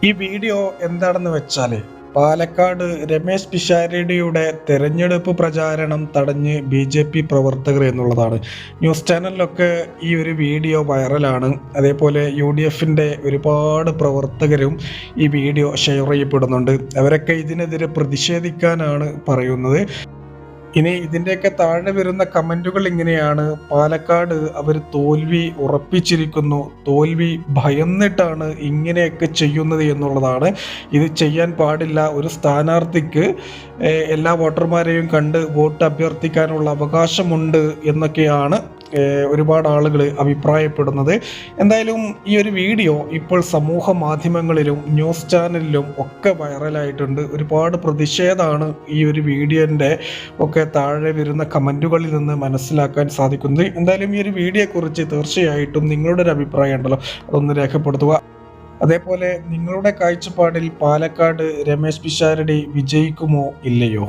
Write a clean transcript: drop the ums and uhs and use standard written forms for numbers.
ഈ വീഡിയോ എന്താണെന്ന് വെച്ചാൽ പാലക്കാട് രമേശ് പിഷാരടിയുടെ തെരഞ്ഞെടുപ്പ് പ്രചാരണം തടഞ്ഞ് BJP പ്രവർത്തകർ എന്നുള്ളതാണ്. ന്യൂസ് ചാനലിലൊക്കെ ഈ ഒരു വീഡിയോ വൈറലാണ്. അതേപോലെ UDFന്റെ ഒരുപാട് പ്രവർത്തകരും ഈ വീഡിയോ ഷെയർ ചെയ്യപ്പെടുന്നുണ്ട്. അവരൊക്കെ ഇതിനെതിരെ പ്രതിഷേധിക്കാനാണ് പറയുന്നത്. ഇനി ഇതിൻ്റെയൊക്കെ താഴെ വരുന്ന കമൻറ്റുകൾ ഇങ്ങനെയാണ്: പാലക്കാട് അവർ തോൽവി ഉറപ്പിച്ചിരിക്കുന്നു, തോൽവി ഭയന്നിട്ടാണ് ഇങ്ങനെയൊക്കെ ചെയ്യുന്നത് എന്നുള്ളതാണ്. ഇത് ചെയ്യാൻ പാടില്ല. ഒരു സ്ഥാനാർത്ഥിക്ക് എല്ലാ വോട്ടർമാരെയും കണ്ട് വോട്ട് അഭ്യർത്ഥിക്കാനുള്ള അവകാശമുണ്ട് എന്നൊക്കെയാണ് ഒരുപാട് ആളുകൾ അഭിപ്രായപ്പെടുന്നത്. എന്തായാലും ഈ ഒരു വീഡിയോ ഇപ്പോൾ സമൂഹ മാധ്യമങ്ങളിലും ന്യൂസ് ചാനലിലും ഒക്കെ വൈറലായിട്ടുണ്ട്. ഒരുപാട് പ്രതിഷേധമാണ് ഈ ഒരു വീഡിയോൻ്റെ ഒക്കെ താഴെ വരുന്ന കമൻറ്റുകളിൽ നിന്ന് മനസ്സിലാക്കാൻ സാധിക്കുന്നത്. എന്തായാലും ഈ ഒരു വീഡിയോയെക്കുറിച്ച് തീർച്ചയായിട്ടും നിങ്ങളുടെ ഒരു അഭിപ്രായം ഉണ്ടല്ലോ, അതൊന്ന് രേഖപ്പെടുത്തുക. അതേപോലെ നിങ്ങളുടെ കാഴ്ചപ്പാടിൽ പാലക്കാട് രമേശ് പിഷാരടി വിജയിക്കുമോ ഇല്ലയോ?